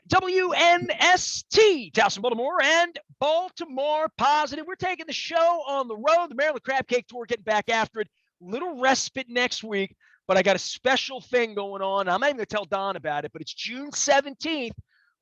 WNST, Towson, Baltimore, and Baltimore Positive. We're taking the show on the road. The Maryland Crab Cake Tour, getting back after it. Little respite next week, but I got a special thing going on. I'm not even going to tell Don about it, but it's June 17th,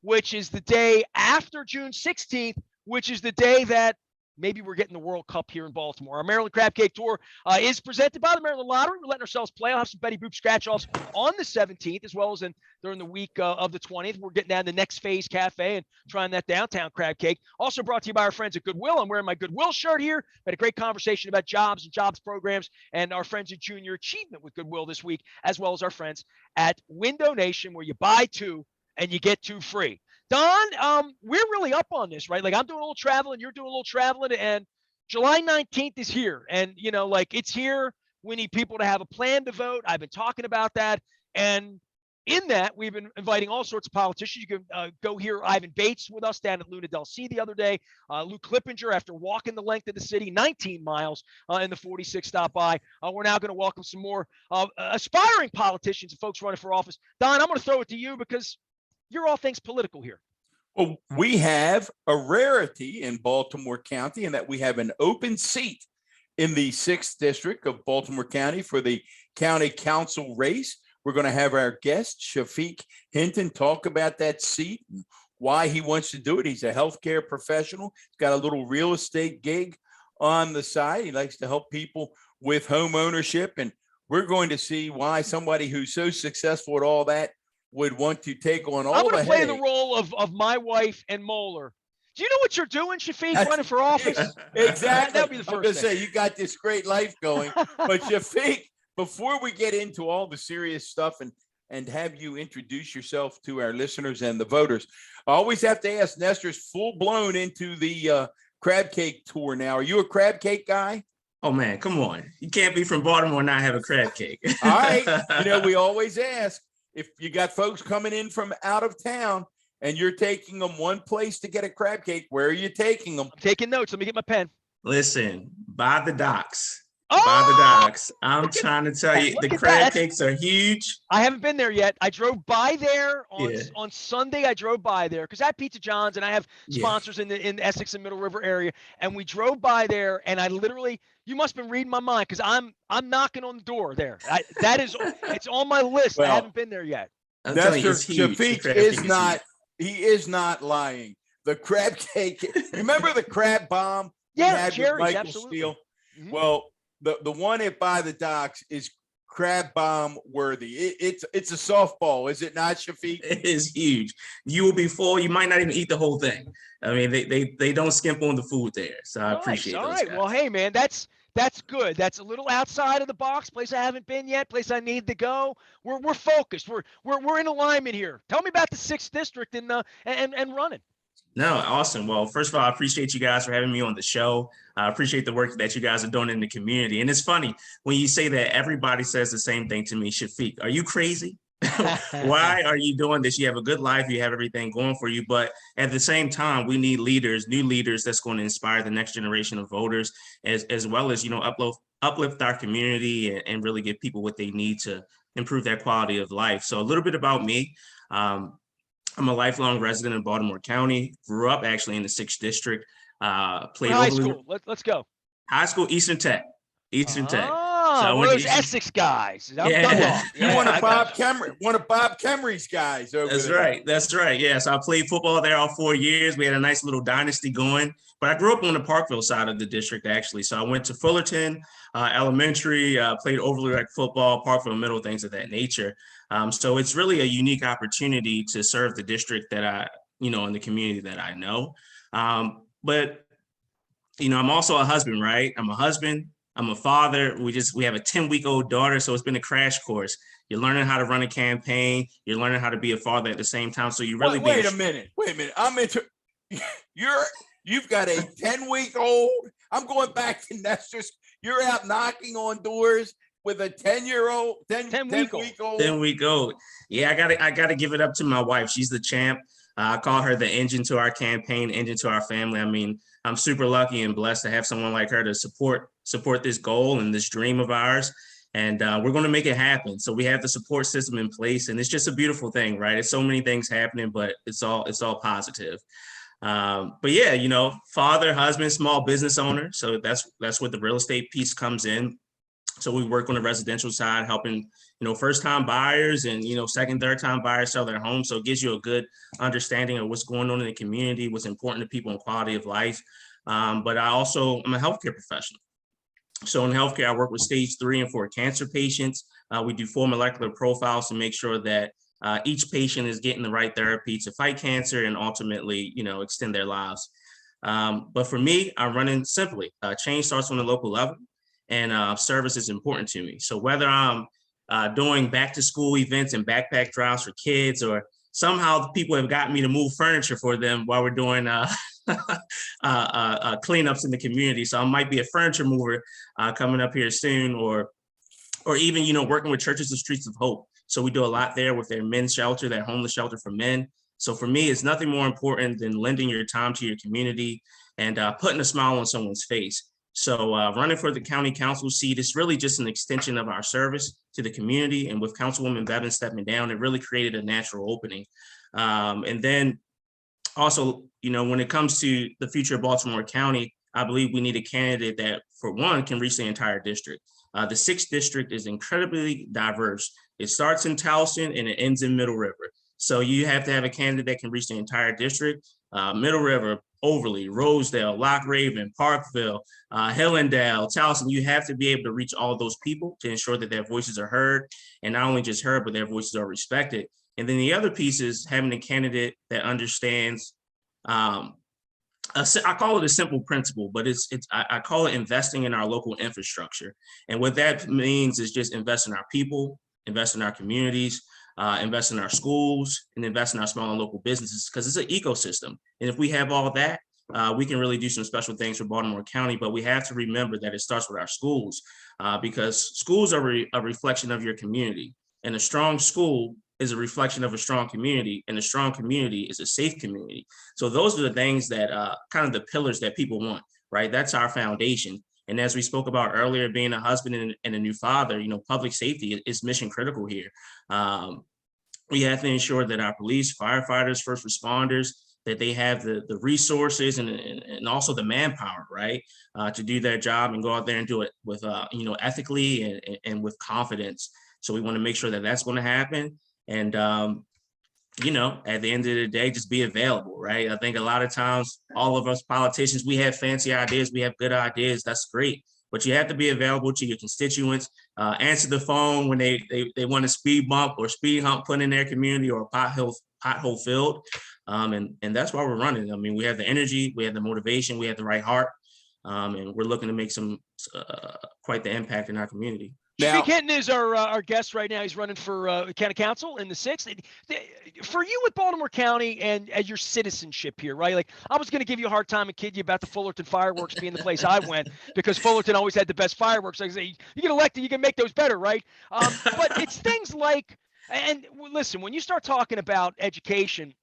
which is the day after June 16th, which is the day that maybe we're getting the World Cup here in Baltimore. Our Maryland Crab Cake Tour is presented by the Maryland Lottery. We're letting ourselves play. I'll have some Betty Boop scratch-offs on the 17th, as well as during the week of the 20th. We're getting down to Next Phase Cafe and trying that downtown crab cake. Also brought to you by our friends at Goodwill. I'm wearing my Goodwill shirt here. We had a great conversation about jobs and jobs programs and our friends at Junior Achievement with Goodwill this week, as well as our friends at Window Nation, where you buy two and you get two free. Don, we're really up on this, right? Like, I'm doing a little traveling, you're doing a little traveling, and July 19th is here. And, it's here. We need people to have a plan to vote. I've been talking about that. And in that, we've been inviting all sorts of politicians. You can go hear Ivan Bates with us down at Luna Del C the other day. Luke Clippinger, after walking the length of the city, 19 miles in the 46 stop by. We're now going to welcome some more aspiring politicians and folks running for office. Don, I'm going to throw it to you because you're all things political here. Well, we have a rarity in Baltimore County in that we have an open seat in the 6th District of Baltimore County for the county council race. We're going to have our guest, Shafiyq Hinton, talk about that seat and why he wants to do it. He's a healthcare professional. He's got a little real estate gig on the side. He likes to help people with home ownership. And we're going to see why somebody who's so successful at all that would want to take on all the I'm going to play headache. the role of my wife and Moeller. Do you know what you're doing, Shafiyq, running for office? Exactly. That'd be the first thing. Say, you got this great life going. But Shafiyq, before we get into all the serious stuff and have you introduce yourself to our listeners and the voters, I always have to ask, Nestor's full blown into the crab cake tour now. Are you a crab cake guy? Oh, man, come on. You can't be from Baltimore and not have a crab cake. All right. We always ask, if you got folks coming in from out of town and you're taking them one place to get a crab cake, where are you taking them? I'm taking notes. Let me get my pen. Listen, by the docks. Oh! By the docks. I'm trying to tell you, the crab cakes are huge. I haven't been there yet. I drove by there on Sunday. I drove by there because I have Pizza John's and I have sponsors in the Essex and Middle River area. And we drove by there, and I literally, you must have been reading my mind because I'm knocking on the door there. It's on my list. Well, I haven't been there yet. Shafiyq is not lying. The crab cake. Remember the crab bomb? Yeah, Jerry's, absolutely. Steele? Mm-hmm. Well, the one at By the Docks is crab bomb worthy. It's a softball, is it not, Shafiyq? It is huge. You will be full. You might not even eat the whole thing. I mean, they don't skimp on the food there. So I appreciate it. All right. Guys. Well, hey, man, that's good. That's a little outside of the box, place I haven't been yet, place I need to go. We're focused. We're in alignment here. Tell me about the 6th District and running. No, awesome. Well, first of all, I appreciate you guys for having me on the show. I appreciate the work that you guys are doing in the community. And it's funny when you say that, everybody says the same thing to me. Shafiyq, are you crazy? Why are you doing this? You have a good life. You have everything going for you. But at the same time, we need leaders, new leaders that's going to inspire the next generation of voters, as well as, uplift our community and really give people what they need to improve their quality of life. So a little bit about me. I'm a lifelong resident in Baltimore County, grew up actually in the 6th District. Played high school. Let's go. High school, Eastern Tech. So one of those Essex guys. Yeah. You one of Bob Kemry's guys over there. That's right. Yeah. So I played football there all 4 years. We had a nice little dynasty going. But I grew up on the Parkville side of the district, actually. So I went to Fullerton Elementary, played overlook football, Parkville Middle, things of that nature. So it's really a unique opportunity to serve the district that I, in the community that I know. But I'm also a husband, right? I'm a husband. I'm a father. We have a 10-week-old daughter. So it's been a crash course. You're learning how to run a campaign. You're learning how to be a father at the same time. So you really wait a minute. You've got a 10-week-old. I'm going back to Nestor's. You're out knocking on doors with a 10-year-old, 10-week-old. 10-week-old. Yeah, I gotta give it up to my wife. She's the champ. I call her the engine to our campaign, engine to our family. I mean, I'm super lucky and blessed to have someone like her to support this goal and this dream of ours. And we're going to make it happen. So we have the support system in place, and it's just a beautiful thing, right? It's so many things happening, but it's all positive. But yeah, you know, father, husband, small business owner. So that's what the real estate piece comes in. So we work on the residential side, helping, you know, first-time buyers and, you know, second, third-time buyers sell their home. So it gives you a good understanding of what's going on in the community, what's important to people and quality of life. But I'm a healthcare professional. So in healthcare, I work with stage 3 and 4 cancer patients. We do full molecular profiles to make sure that each patient is getting the right therapy to fight cancer and ultimately, you know, extend their lives. But for me, I'm running simply. Change starts on the local level, and service is important to me. So whether I'm doing back to school events and backpack drives for kids, or somehow people have gotten me to move furniture for them while we're doing cleanups in the community. So I might be a furniture mover coming up here soon, or even, you know, working with Churches of Streets of Hope. So we do a lot there with their men's shelter, their homeless shelter for men. So for me, it's nothing more important than lending your time to your community and putting a smile on someone's face. So running for the county council seat is really just an extension of our service to the community. And with Councilwoman Bevin stepping down, it really created a natural opening. And then also, you know, when it comes to the future of Baltimore County, I believe we need a candidate that, for one, can reach the entire district. The 6th district is incredibly diverse. It starts in Towson and it ends in Middle River. So you have to have a candidate that can reach the entire district. Middle River, Overly, Rosedale, Lock Raven, Parkville, Hillendale, Towson. You have to be able to reach all of those people to ensure that their voices are heard, and not only just heard, but their voices are respected. And then the other piece is having a candidate that understands, I call it a simple principle, but I call it investing in our local infrastructure. And what that means is just invest in our people, invest in our communities, invest in our schools, and invest in our small and local businesses, because it's an ecosystem. And if we have all that, we can really do some special things for Baltimore County. But we have to remember that it starts with our schools, because schools are a reflection of your community. And a strong school is a reflection of a strong community, and a strong community is a safe community. So those are the things that kind of the pillars that people want, right? That's our foundation. And as we spoke about earlier, being a husband and a new father, you know, public safety is mission critical here. We have to ensure that our police, firefighters, first responders, that they have the resources and also the manpower, right, to do their job and go out there and do it with, you know, ethically and with confidence. So we want to make sure that that's going to happen. And, you know, at the end of the day, just be available, right? I think a lot of times, all of us politicians, we have fancy ideas, we have good ideas, that's great. But you have to be available to your constituents, answer the phone when they want a speed bump or speed hump put in their community, or a pothole filled. And that's why we're running. I mean, we have the energy, we have the motivation, we have the right heart, and we're looking to make some quite the impact in our community. Shafiyq Hinton is our guest right now. He's running for county council in the 6th. For you with Baltimore County and as your citizenship here, right? Like, I was going to give you a hard time and kid you about the Fullerton fireworks being the place I went, because Fullerton always had the best fireworks. I say, you get elected, you can make those better, right? But it's things like, and listen, when you start talking about education,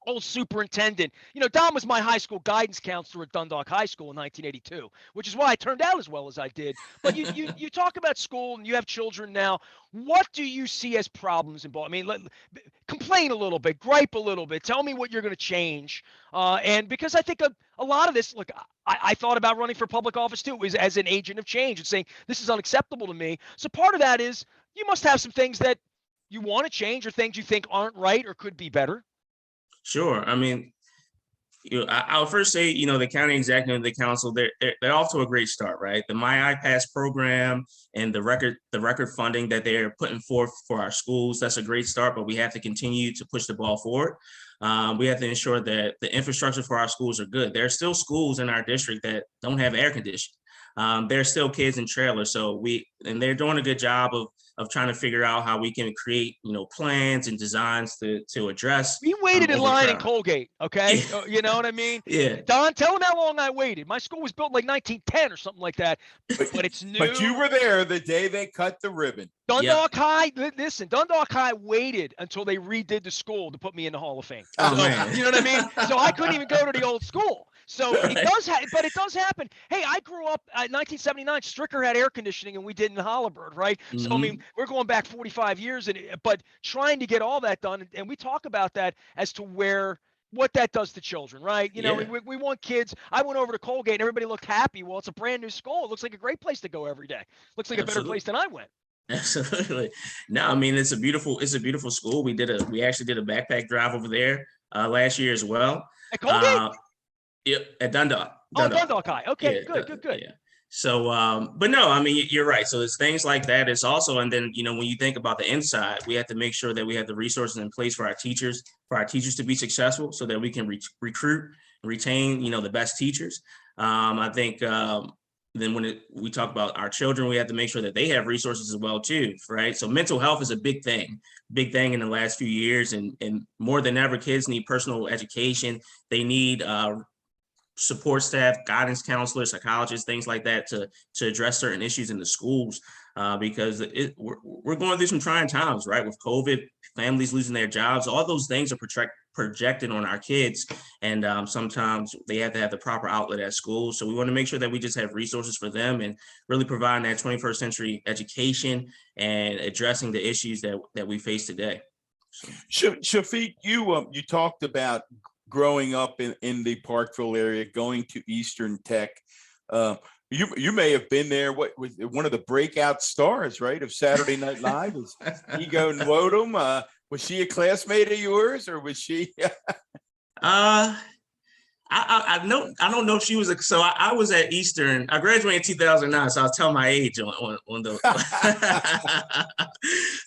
old superintendent, you know, Don was my high school guidance counselor at Dundalk High School in 1982, which is why I turned out as well as I did. But you talk about school, and you have children now. What do you see as problems in Baltimore? I mean, complain a little bit, gripe a little bit, tell me what you're going to change. And because I think a lot of this, look, I thought about running for public office too, as an agent of change, and saying this is unacceptable to me. So part of that is you must have some things that you want to change, or things you think aren't right or could be better. Sure. I mean, you know, I'll first say, you know, the county executive and the council, they're off to a great start, right? The My iPass program and the record funding that they're putting forth for our schools, that's a great start, but we have to continue to push the ball forward. We have to ensure that the infrastructure for our schools are good. There are still schools in our district that don't have air conditioning. There are still kids in trailers. And they're doing a good job of trying to figure out how we can create, plans and designs to address. We waited in line in overcrowding. Colgate, okay? Yeah. You know what I mean? Yeah. Don, tell them how long I waited. My school was built in like 1910 or something like that, but it's new. But you were there the day they cut the ribbon. Dundalk High, listen, Dundalk High waited until they redid the school to put me in the Hall of Fame. Oh, So, man. you know what I mean? So I couldn't even go to the old school. So Right. it does happen. Hey, I grew up in 1979. Stricker had air conditioning and we did in Holabird, right? So, I mean, we're going back 45 years, but trying to get all that done. And we talk about that as to what that does to children, right? You know, Yeah. we want kids. I went over to Colgate and everybody looked happy. Well, it's a brand new school. It looks like a great place to go every day. Looks like a better place than I went. Absolutely. No, I mean, it's a beautiful school. We actually did a backpack drive over there last year as well. At Colgate? Yep, at Dundalk. Oh, Dundalk High. Okay, Yeah, good. Yeah. So, but no, I mean, you're right. So it's things like that. It's also, and then, when you think about the inside, we have to make sure that we have the resources in place for our teachers to be successful so that we can recruit and retain, the best teachers. I think, then when we talk about our children, we have to make sure that they have resources as well too, right? So mental health is a big thing in the last few years, and more than ever, kids need personal education. They need support staff, guidance counselors, psychologists, things like that to address certain issues in the schools, because we're going through some trying times, right? With COVID, families losing their jobs, all those things are projected on our kids, and sometimes they have to have the proper outlet at school. So we want to make sure that we just have resources for them and really providing that 21st century education and addressing the issues that we face today. Shafiyq, you talked about growing up in the Parkville area, going to Eastern Tech. You may have been there. What was one of the breakout stars, right, of Saturday Night Live? Was Ego Nwodum? Was she a classmate of yours, or was she? I don't know if she was. So I was at Eastern. I graduated in 2009, so I'll tell my age on the.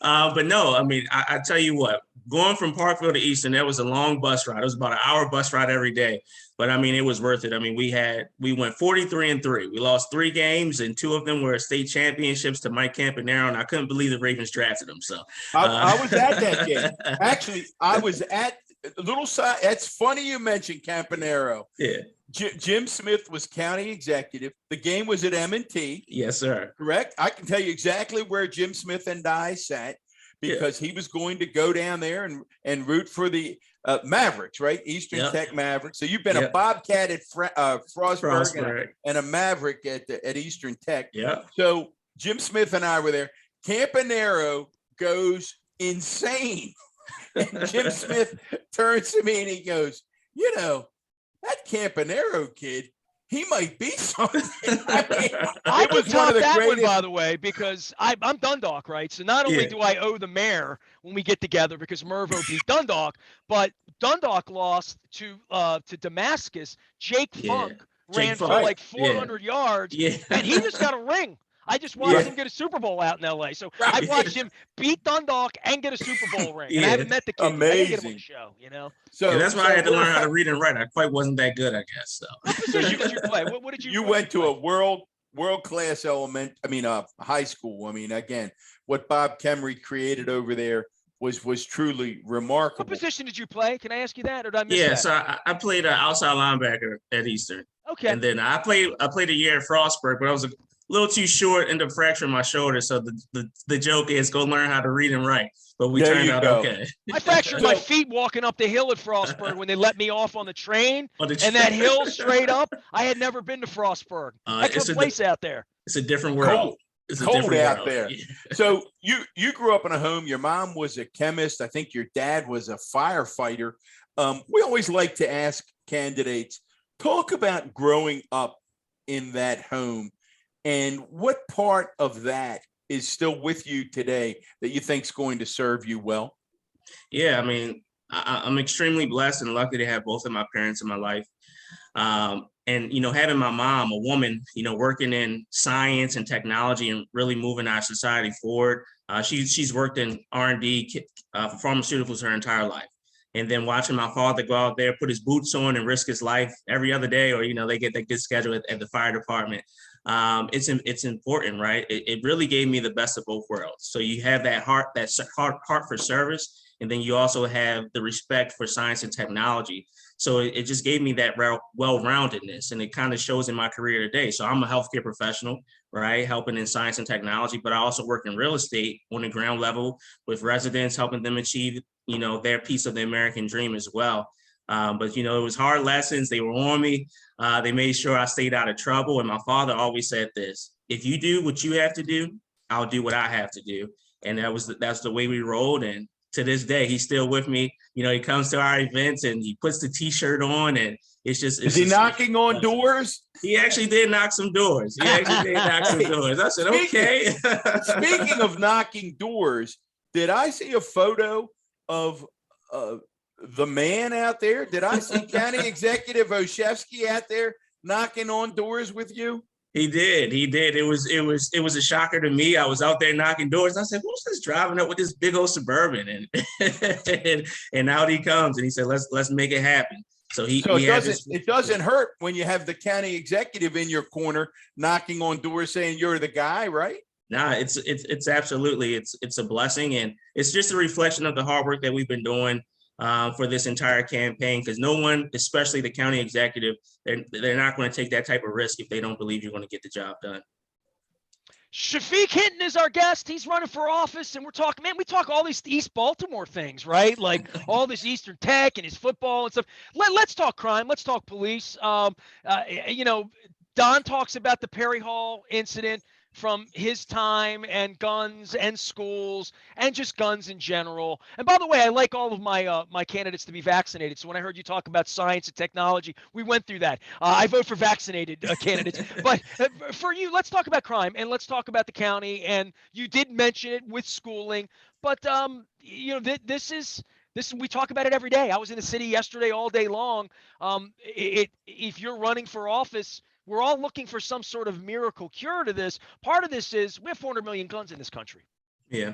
But no, I mean, I tell you what, going from Parkville to Eastern, that was a long bus ride. It was about an hour bus ride every day. But I mean, it was worth it. I mean, we went 43-3. We lost 3 games, and 2 of them were state championships to Mike Campanaro, and I couldn't believe the Ravens drafted him. So I was at that game. Actually, I was at a little side. It's funny you mentioned Campanaro. Yeah. Jim Smith was county executive. The game was at M&T. Yes, sir. Correct. I can tell you exactly where Jim Smith and I sat, because he was going to go down there and root for the Mavericks, right? Eastern Tech Mavericks. So you've been a Bobcat at Frostburg and a Maverick at Eastern Tech. Yeah. So Jim Smith and I were there. Campanaro goes insane. And Jim Smith turns to me and he goes, that Campanaro kid, he might be something. I would top that one, by the way, because I'm Dundalk, right? So not only do I owe the mayor when we get together because Mervo beat Dundalk, but Dundalk lost to Damascus. Jake Funk ran for like 400 yards, and he just got a ring. I just watched him get a Super Bowl out in LA. So I watched him beat Dundalk and get a Super Bowl ring. And I haven't met the kid. Amazing. I didn't get him on the show, So that's why I had to learn how to read and write. I quite wasn't that good, I guess. So what position did you play? What did you? You went to a world-class high school. I mean, again, what Bob Kemery created over there was truly remarkable. What position did you play? Can I ask you that, or did I miss that? So I played outside linebacker at Eastern. Okay. And then I played a year at Frostburg, but I was a little too short, ended up fracturing my shoulder. So the joke is go learn how to read and write. But we turned out okay. I fractured my feet walking up the hill at Frostburg when they let me off on the train. And that hill straight up, I had never been to Frostburg. That's a place out there. It's a different world. It's cold out there. So you grew up in a home. Your mom was a chemist. I think your dad was a firefighter. We always like to ask candidates, talk about growing up in that home and what part of that is still with you today that you think is going to serve you well? Yeah, I mean, I'm extremely blessed and lucky to have both of my parents in my life. And, having my mom, a woman, working in science and technology and really moving our society forward. She's worked in R&D for pharmaceuticals her entire life. And then watching my father go out there, put his boots on and risk his life every other day, or, they get that good schedule at the fire department. it's important, right? It really gave me the best of both worlds. So you have that heart for service, and then you also have the respect for science and technology. So it just gave me that well-roundedness, and it kind of shows in my career today. So I'm a healthcare professional, right, helping in science and technology, but I also work in real estate on the ground level with residents, helping them achieve, their piece of the American dream as well. But it was hard lessons. They were on me. They made sure I stayed out of trouble. And my father always said this: if you do what you have to do, I'll do what I have to do. And that's the way we rolled. And to this day, he's still with me. He comes to our events and he puts the T-shirt on, and it's Is he knocking on doors? He actually did knock some doors. I said, okay. Speaking of knocking doors, did I see a photo of the man out there? Did I see County Executive Olszewski out there knocking on doors with you? He did. It was a shocker to me. I was out there knocking doors. And I said, "Who's this driving up with this big old Suburban?" And out he comes, and he said, "Let's make it happen." So it doesn't hurt when you have the county executive in your corner knocking on doors saying you're the guy, right? Nah, it's absolutely it's a blessing, and it's just a reflection of the hard work that we've been doing for this entire campaign, because no one, especially the county executive, they're not going to take that type of risk if they don't believe you're going to get the job done. Shafiyq Hinton is our guest. He's running for office, and we talk all these East Baltimore things, right? Like all this Eastern Tech and his football and stuff. Let's talk crime. Let's talk police. Don talks about the Perry Hall incident from his time, and guns and schools and just guns in general. And by the way, I like all of my candidates to be vaccinated. So when I heard you talk about science and technology, we went through that. I vote for vaccinated candidates. But for you, let's talk about crime, and let's talk about the county. And you did mention it with schooling, but this is we talk about it every day. I was in the city yesterday all day long. If you're running for office, we're all looking for some sort of miracle cure to this. Part of this is we have 400 million guns in this country. Yeah.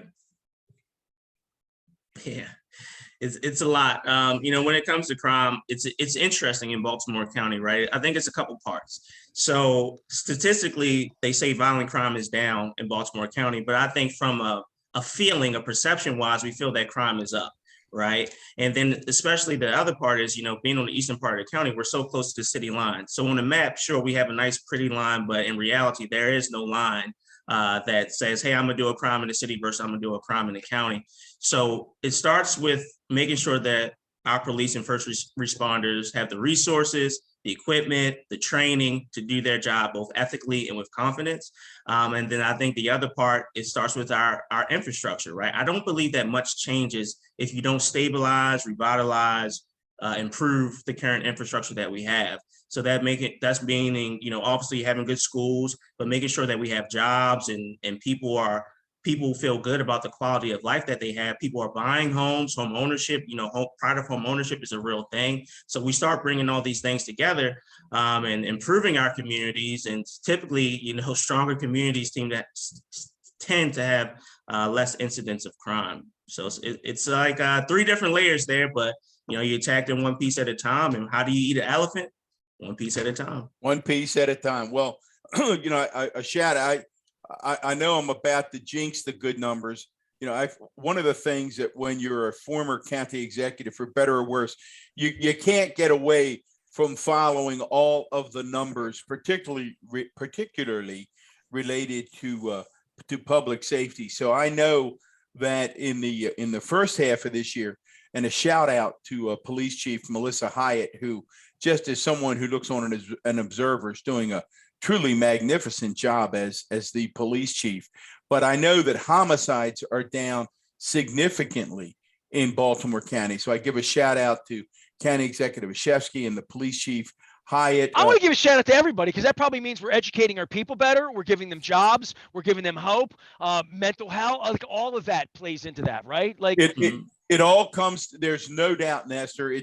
It's a lot. When it comes to crime, it's interesting in Baltimore County, right? I think it's a couple parts. So statistically, they say violent crime is down in Baltimore County, but I think from a feeling, a perception wise, we feel that crime is up. Right. And then especially the other part is, being on the eastern part of the county, we're so close to the city line. So on the map, sure, we have a nice, pretty line, but in reality, there is no line that says, hey, I'm going to do a crime in the city versus I'm going to do a crime in the county. So it starts with making sure that our police and first responders have the resources, the equipment, the training to do their job both ethically and with confidence. And then I think the other part, it starts with our infrastructure, right? I don't believe that much changes if you don't stabilize, revitalize, improve the current infrastructure that we have. So that's meaning, obviously having good schools, but making sure that we have jobs and people feel good about the quality of life that they have. People are buying homes, home ownership, pride of home ownership is a real thing. So we start bringing all these things together and improving our communities. And typically, stronger communities tend to have less incidents of crime. So it's like 3 different layers there, but you attack them one piece at a time. And how do you eat an elephant? One piece at a time. One piece at a time. Well, I know I'm about to jinx the good numbers. One of the things that when you're a former county executive, for better or worse, you can't get away from following all of the numbers, particularly related to public safety. So I know that in the first half of this year, and a shout out to Police Chief Melissa Hyatt, who, just as someone who looks on as an observer, is doing a truly magnificent job as the police chief. But I know that homicides are down significantly in Baltimore County. So I give a shout out to County Executive Olszewski and the police chief Hyatt. I want to give a shout out to everybody, because that probably means we're educating our people better. We're giving them jobs. We're giving them hope, mental health. Like all of that plays into that, right? Like it all comes. There's no doubt, Nestor.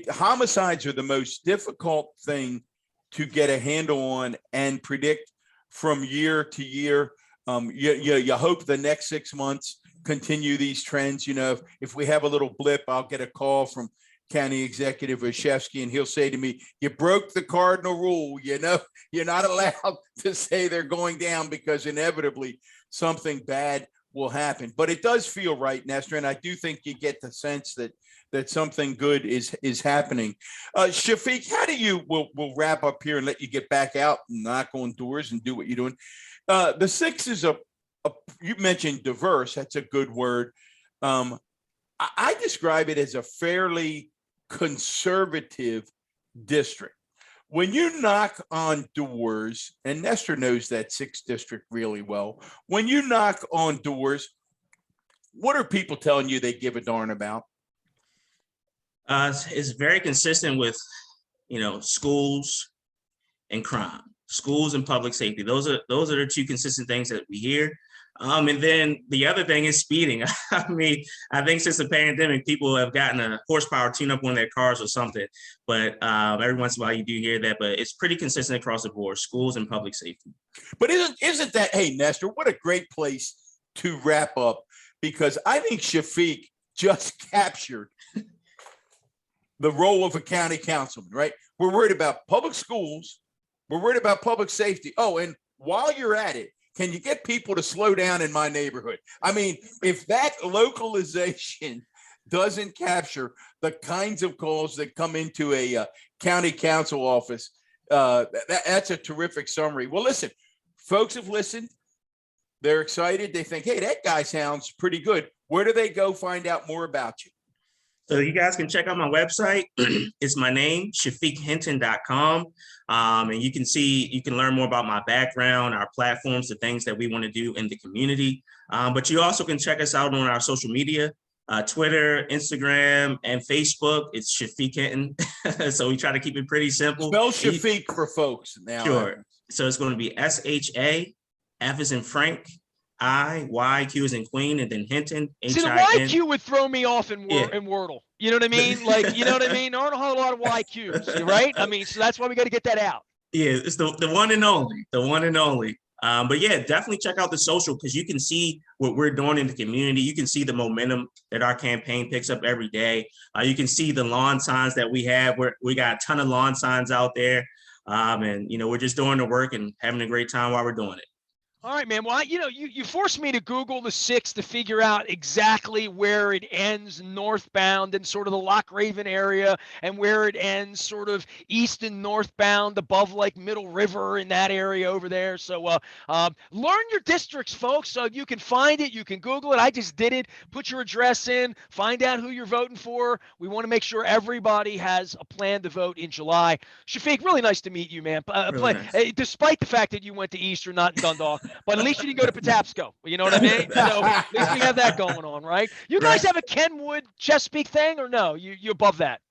Homicides are the most difficult thing to get a handle on and predict from year to year. You hope the next 6 months continue these trends. If we have a little blip, I'll get a call from County Executive Oshevsky, and he'll say to me, "You broke the cardinal rule. You know, you're not allowed to say they're going down because inevitably something bad will happen." But it does feel right, Nestor, and I do think you get the sense that something good is happening. Shafiyq, how do you? We'll wrap up here and let you get back out and knock on doors and do what you're doing. The 6 is you mentioned diverse. That's a good word. I describe it as a fairly conservative district. When you knock on doors, and Nestor knows that 6th district really well, when you knock on doors, what are people telling you they give a darn about? It's very consistent with, schools and crime, schools and public safety. Those are the 2 consistent things that we hear. And then the other thing is speeding. I mean, I think since the pandemic, people have gotten a horsepower tune-up on their cars or something. But every once in a while, you do hear that. But it's pretty consistent across the board: schools and public safety. But isn't that? Hey, Nestor, what a great place to wrap up, because I think Shafiyq just captured the role of a county councilman. Right? We're worried about public schools. We're worried about public safety. Oh, and while you're at it, can you get people to slow down in my neighborhood? I mean, if that localization doesn't capture the kinds of calls that come into a county council office, that's a terrific summary. Well, listen, folks have listened. They're excited. They think, hey, that guy sounds pretty good. Where do they go find out more about you? So you guys can check out my website. It's my name, ShafiyqHinton.com. And you can learn more about my background, our platforms, the things that we want to do in the community. But you also can check us out on our social media, Twitter, Instagram, and Facebook. It's Shafiyq Hinton. So we try to keep it pretty simple. Spell Shafiyq for folks now. Sure. So it's going to be SHA, F as in Frank, IYQ as in Queen, and then Hinton. See, the YQ would throw me off in Wordle. You know what I mean? Like, you know what I mean? There aren't a whole lot of YQs, right? I mean, so that's why we got to get that out. Yeah, it's the one and only, But yeah, definitely check out the social, because you can see what we're doing in the community. You can see the momentum that our campaign picks up every day. You can see the lawn signs that we have. We got a ton of lawn signs out there. And, we're just doing the work and having a great time while we're doing it. All right, man. Well, you forced me to Google the 6 to figure out exactly where it ends northbound and sort of the Loch Raven area, and where it ends sort of east and northbound above like Middle River in that area over there. So learn your districts, folks. So you can find it. You can Google it. I just did it. Put your address in. Find out who you're voting for. We want to make sure everybody has a plan to vote in July. Shafiyq, really nice to meet you, man. Really nice. Despite the fact that you went to Eastern, not in Dundalk. But at least you didn't go to Patapsco. You know what I mean? So at least we have that going on, right? You guys have a Kenwood Chesapeake thing, or no? You above that?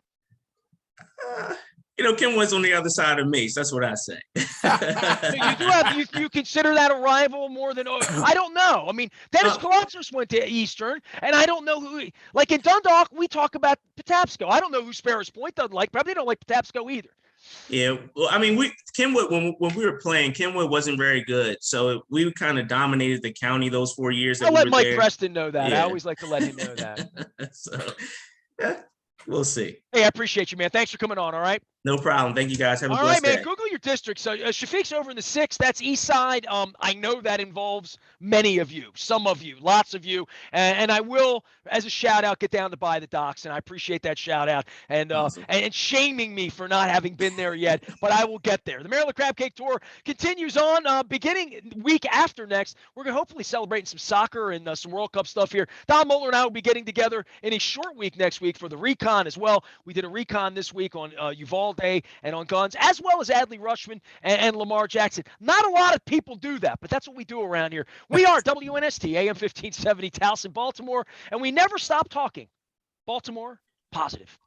Kenwood's on the other side of me, so that's what I say. So you consider that a rival more than? I don't know. I mean, Dennis Colossus went to Eastern, and I don't know who. Like in Dundalk, we talk about Patapsco. I don't know who Sparrows Point doesn't like. Probably don't like Patapsco either. Yeah, well, I mean, Kenwood, when we were playing, Kenwood wasn't very good, so we kind of dominated the county those 4 years. I'll let Mike Preston know that. Yeah. I always like to let him know that. So, yeah, we'll see. Hey, I appreciate you, man. Thanks for coming on. All right. No problem. Thank you, guys. Have a blessed day. All right, man. Google your district. So Shafiyq's over in the 6th. That's East Side. I know that involves many of you, some of you, lots of you. And I will, as a shout out, get down to Buy the Docks. And I appreciate that shout out. And awesome. and shaming me for not having been there yet. But I will get there. The Maryland Crab Cake Tour continues on. Beginning week after next, we're going to hopefully celebrate some soccer and some World Cup stuff here. Don Moeller and I will be getting together in a short week next week for the recon as well. We did a recon this week on Uvalde and on guns, as well as Adley Rushman and Lamar Jackson. Not a lot of people do that, but that's what we do around here. We are WNST, AM 1570, Towson, Baltimore, and we never stop talking. Baltimore, positive.